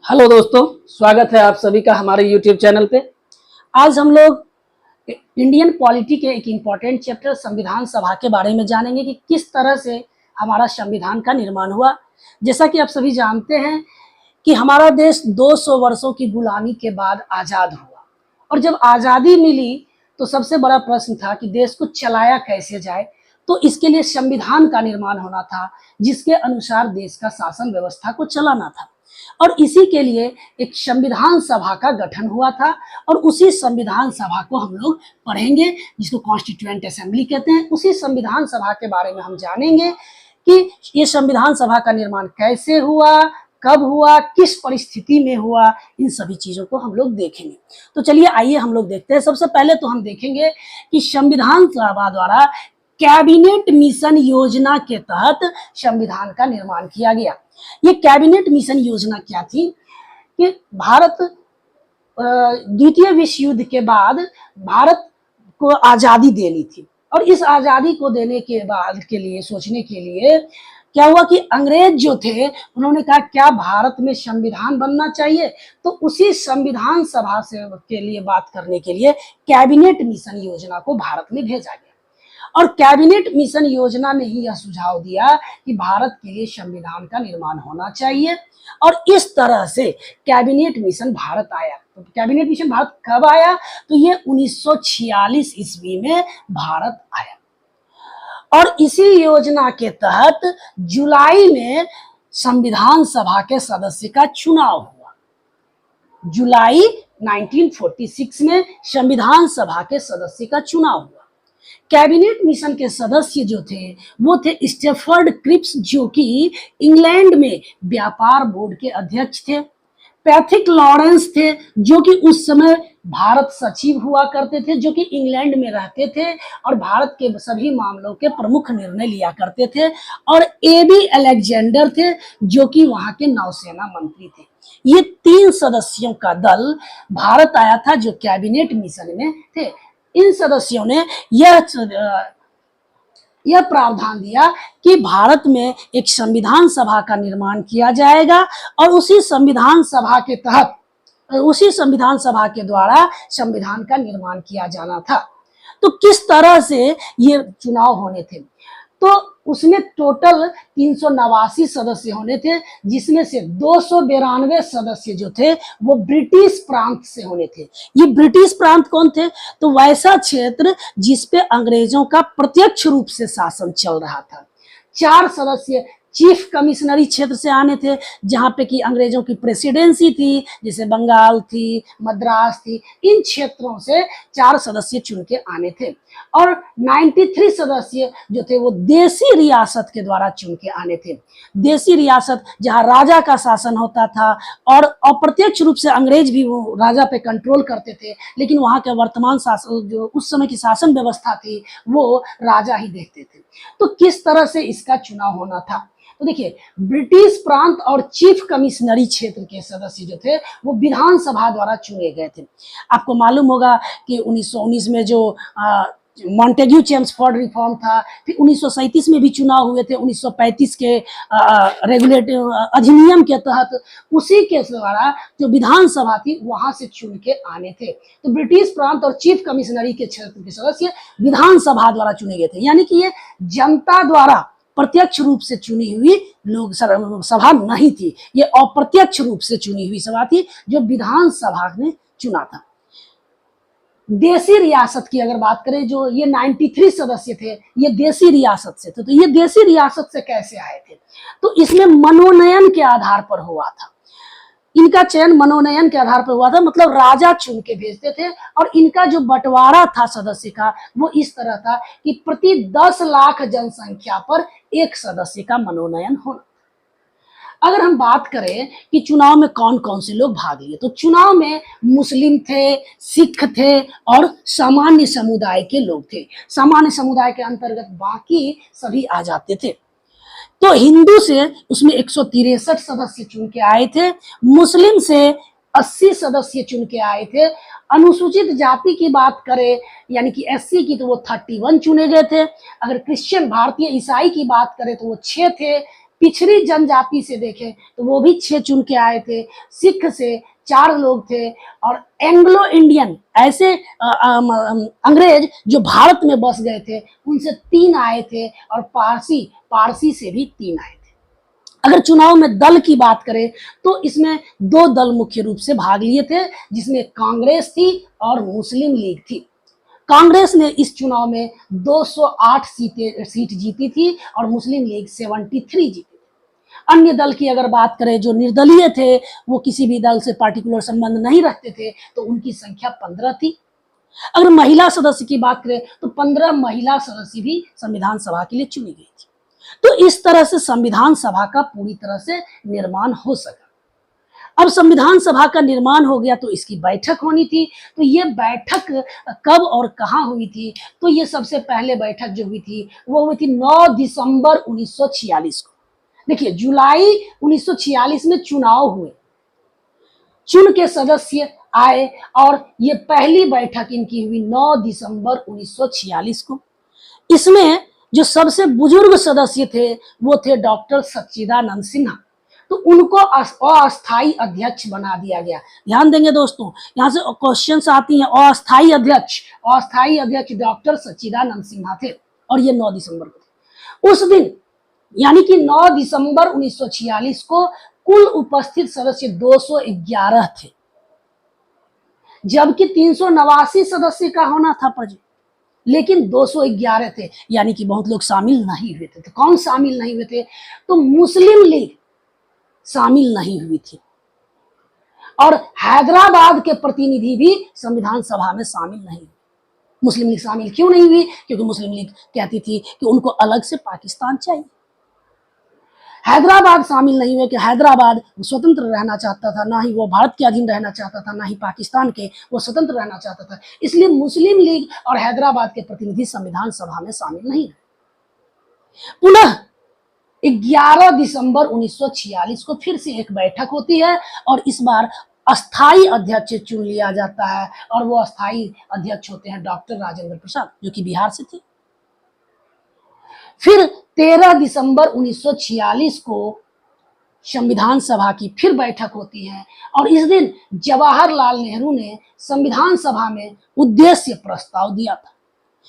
Hello दोस्तों, स्वागत है आप सभी का हमारे YouTube चैनल पे। आज हम लोग इंडियन पॉलिटी के एक इम्पॉर्टेंट चैप्टर संविधान सभा के बारे में जानेंगे कि किस तरह से हमारा संविधान का निर्माण हुआ। जैसा कि आप सभी जानते हैं कि हमारा देश 200 वर्षों की गुलामी के बाद आज़ाद हुआ और जब आज़ादी मिली तो सबसे बड़ा प्रश्न था कि देश को चलाया कैसे जाए। तो इसके लिए संविधान का निर्माण होना था जिसके अनुसार देश का शासन व्यवस्था को चलाना था और इसी के लिए एक संविधान सभा का गठन हुआ था और उसी संविधान सभा को हम लोग पढ़ेंगे जिसको कॉन्स्टिट्यूएंट असेंबली कहते हैं। उसी संविधान सभा के बारे में हम जानेंगे कि ये संविधान सभा का निर्माण कैसे हुआ, कब हुआ, किस परिस्थिति में हुआ, इन सभी चीजों को हम लोग देखेंगे। तो चलिए आइए हम लोग देखते हैं। सबसे पहले तो हम देखेंगे कि संविधान सभा द्वारा कैबिनेट मिशन योजना के तहत संविधान का निर्माण किया गया। ये कैबिनेट मिशन योजना क्या थी कि भारत द्वितीय विश्व युद्ध के बाद भारत को आजादी देनी थी और इस आजादी को देने के बाद के लिए सोचने के लिए क्या हुआ कि अंग्रेज जो थे उन्होंने कहा क्या भारत में संविधान बनना चाहिए। तो उसी संविधान सभा से के लिए बात करने के लिए कैबिनेट मिशन योजना को भारत में भेजा गया और कैबिनेट मिशन योजना ने ही यह सुझाव दिया कि भारत के लिए संविधान का निर्माण होना चाहिए और इस तरह से कैबिनेट मिशन भारत आया। तो कैबिनेट मिशन भारत कब आया? तो ये 1946 ईस्वी में भारत आया और इसी योजना के तहत जुलाई में संविधान सभा के सदस्य का चुनाव हुआ। जुलाई 1946 में संविधान सभा के सदस्य का चुनाव हुआ। कैबिनेट मिशन के सदस्य जो थे वो थे स्टेफर्ड क्रिप्स जो कि इंग्लैंड में व्यापार बोर्ड के अध्यक्ष थे, पैथिक लॉरेंस थे जो कि उस समय भारत सचिव हुआ करते थे, जो कि इंग्लैंड में रहते थे और भारत के सभी मामलों के प्रमुख निर्णय लिया करते थे, और एबी अलेक्जेंडर थे जो कि वहां के नौसेना मंत्री थे। ये 3 सदस्यों का दल भारत आया था जो कैबिनेट मिशन में थे। इन सदस्यों ने यह प्रावधान दिया कि भारत में एक संविधान सभा का निर्माण किया जाएगा और उसी संविधान सभा के तहत उसी संविधान सभा के द्वारा संविधान का निर्माण किया जाना था। तो किस तरह से ये चुनाव होने थे? तो उसमें टोटल 389 सदस्य होने थे जिसमें से 292 सदस्य जो थे वो ब्रिटिश प्रांत से होने थे। ये ब्रिटिश प्रांत कौन थे? तो वैसा क्षेत्र जिसपे अंग्रेजों का प्रत्यक्ष रूप से शासन चल रहा था। 4 सदस्य चीफ कमिश्नरी क्षेत्र से आने थे जहां पे कि अंग्रेजों की प्रेसिडेंसी थी, जैसे बंगाल थी, मद्रास थी। इन क्षेत्रों से 4 सदस्य चुन के आने थे और 93 सदस्य जो थे वो देसी रियासत के द्वारा चुन के आने थे। देसी रियासत जहां राजा का शासन होता था और अप्रत्यक्ष रूप से अंग्रेज भी वो राजा पे कंट्रोल करते थे, लेकिन वहां के वर्तमान शासन जो उस समय की शासन व्यवस्था थी वो राजा ही देखते थे। तो किस तरह से इसका चुनाव होना था? तो देखिए, ब्रिटिश प्रांत और चीफ कमिश्नरी क्षेत्र के सदस्य जो थे वो विधानसभा द्वारा चुने गए थे। आपको मालूम होगा कि 1919 में जो मॉन्टेग्यू चेम्सफोर्ड रिफॉर्म था, फिर 1937 में भी चुनाव हुए थे 1935 के रेगुलेटिव अधिनियम के तहत। उसी के द्वारा जो विधानसभा थी वहां से चुन के आने थे। तो ब्रिटिश प्रांत और चीफ कमिश्नरी के क्षेत्र के सदस्य विधानसभा द्वारा चुने गए थे, यानी कि ये जनता द्वारा प्रत्यक्ष रूप से चुनी हुई लोग सभा नहीं थी, ये अप्रत्यक्ष रूप से चुनी हुई सभा थी जो विधानसभा ने चुना था। देसी रियासत की अगर बात करें, जो ये 93 सदस्य थे ये देसी रियासत से थे। तो ये देसी रियासत से कैसे आए थे? तो इसमें मनोनयन के आधार पर हुआ था। इनका चयन मनोनयन के आधार पर हुआ था, मतलब राजा चुन के भेजते थे और इनका जो बंटवारा था सदस्य का वो इस तरह था कि प्रति 10 लाख जनसंख्या पर एक सदस्य का मनोनयन होना। अगर हम बात करें कि चुनाव में कौन कौन से लोग भाग लिए, तो चुनाव में मुस्लिम थे, सिख थे और सामान्य समुदाय के लोग थे। सामान्य समुदाय के अंतर्गत बाकी सभी आ जाते थे। तो हिंदू से उसमें 163 सदस्य चुन के आए थे, मुस्लिम से 80 सदस्य चुन के आए थे, अनुसूचित जाति की बात करें यानी कि एससी की तो वो 31 चुने गए थे, अगर क्रिश्चियन भारतीय ईसाई की बात करें तो वो 6 थे, पिछड़ी जनजाति से देखें तो वो भी 6 चुन के आए थे, सिख से 4 लोग थे, और एंग्लो इंडियन ऐसे अंग्रेज जो भारत में बस गए थे उनसे 3 आए थे, और पारसी से भी 3 आए थे। अगर चुनाव में दल की बात करें तो इसमें 2 दल मुख्य रूप से भाग लिए थे, जिसमें कांग्रेस थी और मुस्लिम लीग थी। कांग्रेस ने इस चुनाव में 208 सीट जीती थी और मुस्लिम लीग 73 जीती। अन्य दल की अगर बात करें जो निर्दलीय थे, वो किसी भी दल से पार्टिकुलर संबंध नहीं रखते थे, तो उनकी संख्या 15 थी। अगर महिला सदस्य की बात करें तो 15 महिला सदस्य भी संविधान सभा के लिए चुनी गई थी। तो इस तरह से संविधान सभा का पूरी तरह से निर्माण हो सका। अब संविधान सभा का निर्माण हो गया तो इसकी बैठक होनी थी। तो ये बैठक कब और कहाँ हुई थी? तो ये सबसे पहले बैठक जो हुई थी वो हुई थी 9 दिसंबर 1946 को। देखिए, जुलाई 1946 में चुनाव हुए, चुन के सदस्य आए, और ये पहली बैठक इनकी हुई 9 दिसंबर 1946 को। इसमें जो सबसे बुजुर्ग सदस्य थे वो थे डॉक्टर सच्चिदानंद सिन्हा, तो उनको अस्थायी अध्यक्ष बना दिया गया। ध्यान देंगे दोस्तों, यहाँ से क्वेश्चंस आती हैं। अस्थायी अध्यक्ष डॉक्टर सच्चिदानंद सिन्हा थे, और ये 9 दिसंबर को थे। उस दिन यानी कि 9 दिसंबर 1946 को कुल उपस्थित सदस्य 211 थे, जबकि 389 सदस्य का होना था प्रजी, लेकिन 211 थे, यानी कि बहुत लोग शामिल नहीं हुए थे। तो कौन शामिल नहीं हुए थे? तो मुस्लिम लीग शामिल नहीं हुई थी, और हैदराबाद के प्रतिनिधि भी संविधान सभा में शामिल नहीं हुए। मुस्लिम लीग शामिल क्यों नहीं हुई? क्योंकि मुस्लिम लीग कहती थी कि उनको अलग से पाकिस्तान चाहिए। हैदराबाद शामिल नहीं हुए कि हैदराबाद स्वतंत्र रहना चाहता था, ना ही वो भारत के अधीन रहना चाहता था, ना ही पाकिस्तान के, वो स्वतंत्र रहना चाहता था। इसलिए मुस्लिम लीग और हैदराबाद के प्रतिनिधि संविधान सभा में शामिल नहीं है। पुनः 11 दिसंबर 1946 को फिर से एक बैठक होती है, और इस बार अस्थायी अध्यक्ष चुन लिया जाता है, और वो अस्थायी अध्यक्ष होते हैं डॉक्टर राजेंद्र प्रसाद, जो कि बिहार से थे। फिर 13 दिसंबर 1946 को संविधान सभा की फिर बैठक होती है, और इस दिन जवाहरलाल नेहरू ने संविधान सभा में उद्देश्य प्रस्ताव दिया था।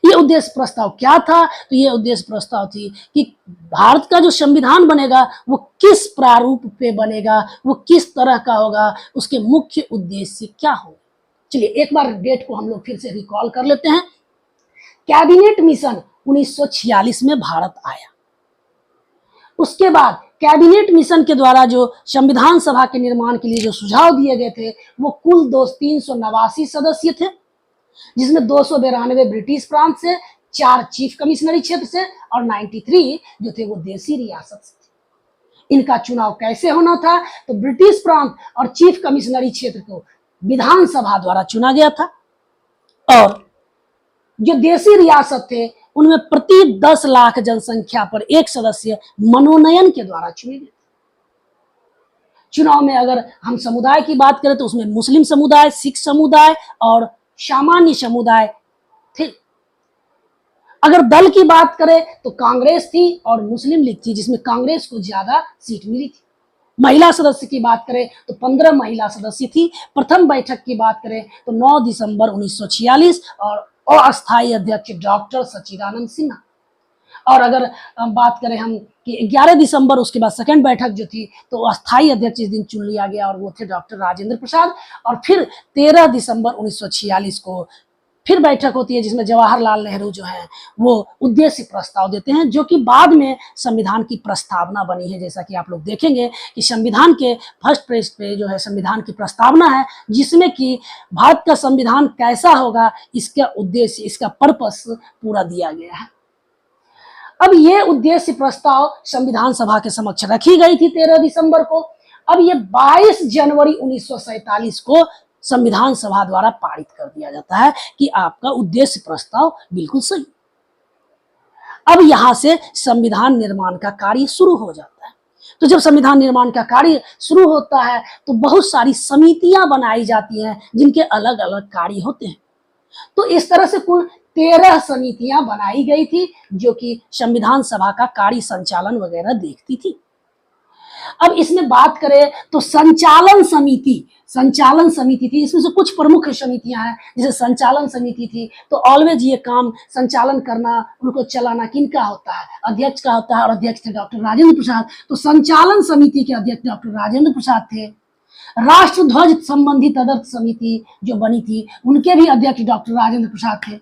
ये उद्देश्य प्रस्ताव क्या था? तो ये उद्देश्य प्रस्ताव थी कि भारत का जो संविधान बनेगा वो किस प्रारूप पे बनेगा, वो किस तरह का होगा, उसके मुख्य उद्देश्य क्या होगा। चलिए एक बार डेट को हम लोग फिर से रिकॉल कर लेते हैं। कैबिनेट मिशन 1946 में भारत आया। उसके बाद कैबिनेट मिशन के द्वारा जो संविधान सभा के निर्माण के लिए जो सुझाव दिए गए थे वो कुल 389 सदस्य थे, जिसमें 292 ब्रिटिश प्रांत से, 4 चीफ कमिश्नरी क्षेत्र से, और 93 जो थे वो देसी रियासत से थे। इनका चुनाव कैसे होना था? तो ब्रिटिश प्रांत और चीफ कमिश्नरी क्षेत्र को विधानसभा द्वारा चुना गया था, और जो देसी रियासत थे उनमें प्रति 10 लाख जनसंख्या पर एक सदस्य मनोनयन के द्वारा चुने गए। चुनाव में अगर हम समुदाय की बात करें तो उसमें मुस्लिम समुदाय, सिख समुदाय और सामान्य समुदाय थे। अगर दल की बात करें तो कांग्रेस थी और मुस्लिम लीग थी, जिसमें कांग्रेस को ज्यादा सीट मिली थी। महिला सदस्य की बात करें तो 15 महिला सदस्य थी। प्रथम बैठक की बात करें तो 9 दिसंबर 1946 और अस्थायी अध्यक्ष डॉक्टर सच्चिदानंद सिन्हा। और अगर बात करें हम कि 11 दिसंबर उसके बाद सेकंड बैठक जो थी तो अस्थायी अध्यक्ष इस दिन चुन लिया गया, और वो थे डॉक्टर राजेंद्र प्रसाद। और फिर 13 दिसंबर 1946 को फिर बैठक होती है, जिसमें जवाहरलाल नेहरू जो है वो उद्देश्य प्रस्ताव देते हैं, जो कि बाद में संविधान की प्रस्तावना बनी है। जैसा कि आप लोग देखेंगे कि संविधान के फर्स्ट पेज पे जो है संविधान की प्रस्तावना है, जिसमें कि भारत का संविधान कैसा होगा, इसका उद्देश्य, इसका पर्पस पूरा दिया गया है। अब ये उद्देश्य प्रस्ताव संविधान सभा के समक्ष रखी गई थी 13 दिसंबर को। अब ये 22 जनवरी 1947 को संविधान सभा द्वारा पारित कर दिया जाता है कि आपका उद्देश्य प्रस्ताव बिल्कुल सही। अब यहां से संविधान निर्माण का कार्य शुरू हो जाता है। तो जब संविधान निर्माण का कार्य शुरू होता है तो बहुत सारी समितियां बनाई जाती हैं, जिनके अलग अलग कार्य होते हैं। तो इस तरह से कुल 13 समितियां बनाई गई थी, जो कि संविधान सभा का कार्य संचालन वगैरह देखती थी। अब इसमें बात करें तो संचालन समिति थी। इसमें से कुछ प्रमुख समितियां हैं, जैसे संचालन समिति थी तो ऑलवेज ये काम संचालन करना, उनको चलाना किनका होता है, अध्यक्ष का होता है, और अध्यक्ष थे डॉक्टर राजेंद्र प्रसाद। तो संचालन समिति के अध्यक्ष डॉक्टर राजेंद्र प्रसाद थे। राष्ट्र ध्वज संबंधी तदर्थ समिति जो बनी थी, उनके भी अध्यक्ष डॉक्टर राजेंद्र प्रसाद थे।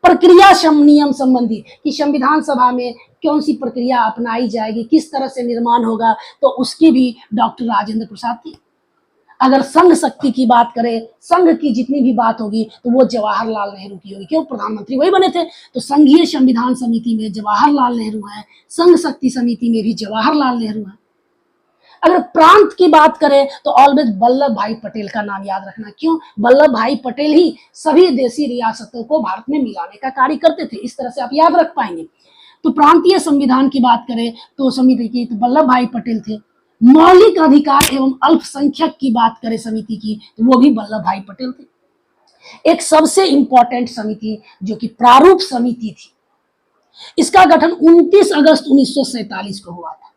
प्रक्रिया नियम संबंधी कि संविधान सभा में कौन सी प्रक्रिया अपनाई जाएगी, किस तरह से निर्माण होगा, तो उसकी भी डॉक्टर राजेंद्र प्रसाद थी। अगर संघ शक्ति की बात करें, संघ की जितनी भी बात होगी तो वो जवाहरलाल नेहरू की होगी, क्यों, प्रधानमंत्री वही बने थे। तो संघीय संविधान समिति में जवाहरलाल नेहरू है, संघ शक्ति समिति में भी जवाहरलाल नेहरू है। अगर प्रांत की बात करें तो ऑलवेज वल्लभ भाई पटेल का नाम याद रखना, क्यों, वल्लभ भाई पटेल ही सभी देशी रियासतों को भारत में मिलाने का कार्य करते थे। इस तरह से आप याद रख पाएंगे। तो प्रांतीय संविधान की बात करें तो समिति की तो वल्लभ भाई पटेल थे। मौलिक अधिकार एवं अल्पसंख्यक की बात करें समिति की तो वो भी वल्लभ भाई पटेल थे। एक सबसे इंपॉर्टेंट समिति जो कि प्रारूप समिति थी, इसका गठन 29 अगस्त 1947 को हुआ था।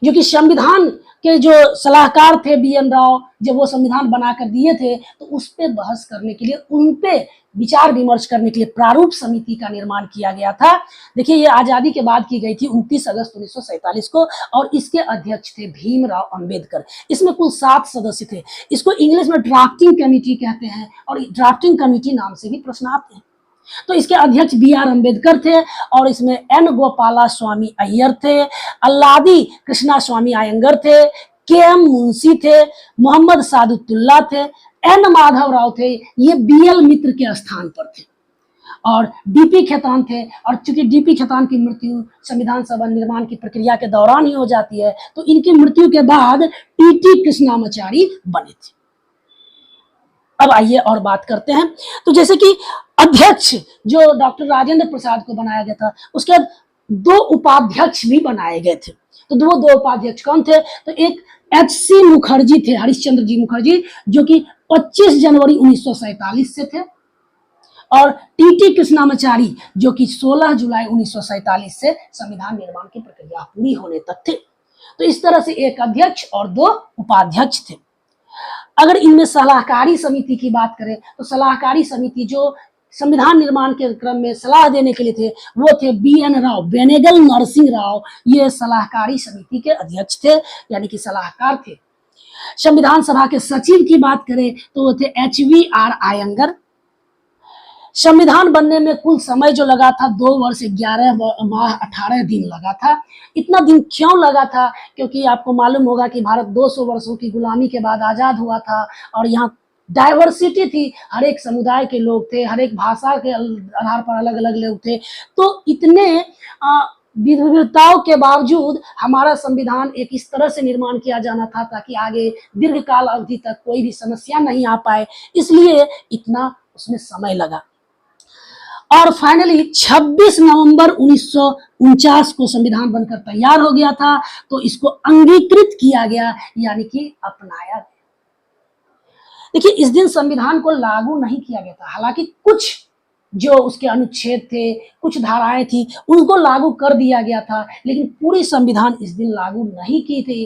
जो कि संविधान के जो सलाहकार थे BN राव, जब वो संविधान बनाकर दिए थे तो उस पे बहस करने के लिए, उन पे विचार विमर्श करने के लिए प्रारूप समिति का निर्माण किया गया था। देखिए, ये आजादी के बाद की गई थी 29 अगस्त 1947 को, और इसके अध्यक्ष थे भीमराव अंबेडकर। इसमें कुल 7 सदस्य थे। इसको इंग्लिश में ड्राफ्टिंग कमेटी कहते हैं, और ड्राफ्टिंग कमेटी नाम से भी प्रश्न आते हैं। तो इसके अध्यक्ष BR अम्बेडकर थे, और इसमें N गोपाला स्वामी अय्यर थे, अल्लादी कृष्णा स्वामी अयंगर थे, KM मुंशी थे, मोहम्मद सादुल्लाह थे, N माधव राव थे, ये BL मित्र के स्थान पर थे, और DP खेतान थे। और चूंकि DP खेतान की मृत्यु संविधान सभा निर्माण की प्रक्रिया के दौरान ही हो जाती है, तो इनकी मृत्यु के बाद TT कृष्णामाचारी बने थे। अब आइए और बात करते हैं। तो जैसे कि अध्यक्ष जो डॉक्टर राजेंद्र प्रसाद को बनाया गया था, उसके बाद 2 उपाध्यक्ष भी बनाए गए थे। तो दो उपाध्यक्ष कौन थे, तो एक HC मुखर्जी थे, हरिश्चंद्र जी मुखर्जी, जो कि 25 जनवरी 1947 से थे, और TT कृष्णामाचारी जो कि 16 जुलाई 1947 से संविधान निर्माण की प्रक्रिया पूरी होने तक थे। तो इस तरह से एक अध्यक्ष और 2 उपाध्यक्ष थे। अगर इनमें सलाहकारी समिति की बात करें तो सलाहकारी समिति जो संविधान निर्माण के क्रम में सलाह देने के लिए थे, वो थे BN राव, बेनेगल नरसिंह राव। ये सलाहकारी समिति के अध्यक्ष थे, यानी कि सलाहकार थे। संविधान सभा के सचिव की बात करें तो वो थे HVR अयंगर। संविधान बनने में कुल समय जो लगा था 2 वर्ष 11 माह 18 दिन लगा था। इतना दिन क्यों लगा था, क्योंकि आपको मालूम होगा कि भारत 200 वर्षों की गुलामी के बाद आजाद हुआ था, और यहाँ डाइवर्सिटी थी, हर एक समुदाय के लोग थे, हर एक भाषा के आधार पर अलग अलग लोग थे। तो इतने विविधताओं के बावजूद हमारा संविधान एक इस तरह से निर्माण किया जाना था ताकि आगे दीर्घकाल अवधि तक कोई भी समस्या नहीं आ पाए, इसलिए इतना उसमें समय लगा। और फाइनली 26 नवंबर 1949 को संविधान बनकर तैयार हो गया था। तो इसको अंगीकृत किया गया, यानी कि अपनाया गया। देखिए, इस दिन संविधान को लागू नहीं किया गया था, हालांकि कुछ जो उसके अनुच्छेद थे, कुछ धाराएं थी, उनको लागू कर दिया गया था, लेकिन पूरी संविधान इस दिन लागू नहीं की थी।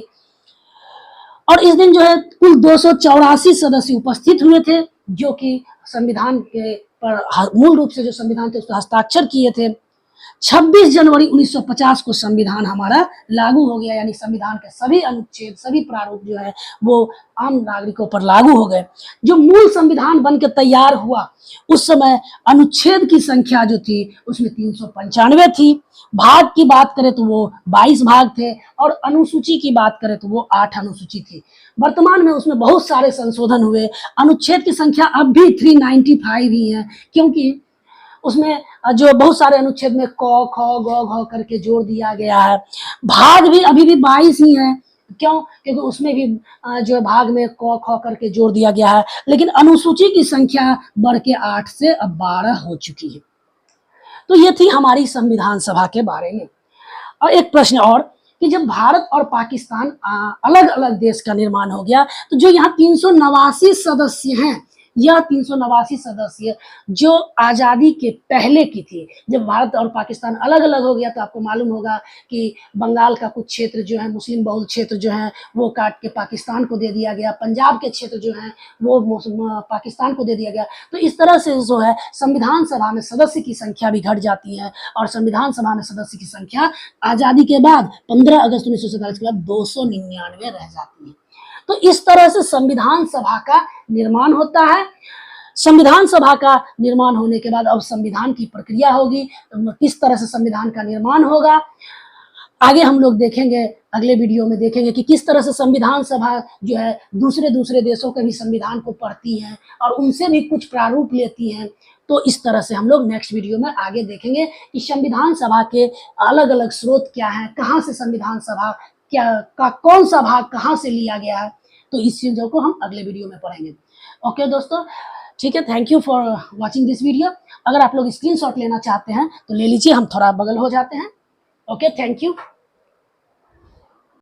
और इस दिन जो है कुल 284 सदस्य उपस्थित हुए थे, जो कि संविधान के पर मूल रूप से जो संविधान थे उसको हस्ताक्षर किए थे। 26 जनवरी 1950 को संविधान हमारा लागू हो गया, यानी संविधान के सभी अनुच्छेद, सभी प्रारूप जो है वो आम नागरिकों पर लागू हो गए। जो मूल संविधान बनकर तैयार हुआ उस समय अनुच्छेद की संख्या जो थी उसमें 395 थी। भाग की बात करें तो वो 22 भाग थे, और अनुसूची की बात करें तो वो 8 अनुसूची थी। वर्तमान में उसमें बहुत सारे संशोधन हुए। अनुच्छेद की संख्या अब भी 395 ही है, क्योंकि उसमें जो बहुत सारे अनुच्छेद में क ख ग घ करके जोड़ दिया गया है। भाग भी अभी भी 22 ही है, क्यों, क्योंकि उसमें भी जो भाग में क ख करके जोड़ दिया गया है। लेकिन अनुसूची की संख्या बढ़ के 8 से अब 12 हो चुकी है। तो ये थी हमारी संविधान सभा के बारे में। और एक प्रश्न और कि जब भारत और पाकिस्तान अलग अलग देश का निर्माण हो गया, तो जो यहाँ 389 सदस्य हैं, यह 389 सदस्य जो आज़ादी के पहले की थी, जब भारत और पाकिस्तान अलग अलग हो गया तो आपको मालूम होगा कि बंगाल का कुछ क्षेत्र जो है मुस्लिम बहुल क्षेत्र जो है वो काट के पाकिस्तान को दे दिया गया, पंजाब के क्षेत्र जो है वो पाकिस्तान को दे दिया गया। तो इस तरह से जो है संविधान सभा में सदस्य की संख्या भी घट जाती है और संविधान सभा में सदस्य की संख्या आज़ादी के बाद 15 अगस्त 1947 के बाद 299 रह जाती है। तो इस तरह से संविधान सभा का निर्माण होता है। संविधान सभा का निर्माण होने के बाद अब संविधान की प्रक्रिया होगी, किस तरह से संविधान का निर्माण होगा आगे हम लोग देखेंगे, अगले वीडियो में देखेंगे कि किस तरह से संविधान सभा जो है दूसरे देशों के भी संविधान को पढ़ती है और उनसे भी कुछ प्रारूप लेती है। तो इस तरह से हम लोग नेक्स्ट वीडियो में आगे देखेंगे कि संविधान सभा के अलग अलग स्रोत क्या हैं, कहाँ से संविधान सभा क्या का कौन सा भाग कहाँ से लिया गया है। तो इस चीज़ों को हम अगले वीडियो में पढ़ेंगे। ओके दोस्तों, ठीक है, thank you for watching this video. अगर आप लोग स्क्रीनशॉट लेना चाहते हैं तो ले लीजिए, हम थोड़ा बगल हो जाते हैं। Okay, thank you.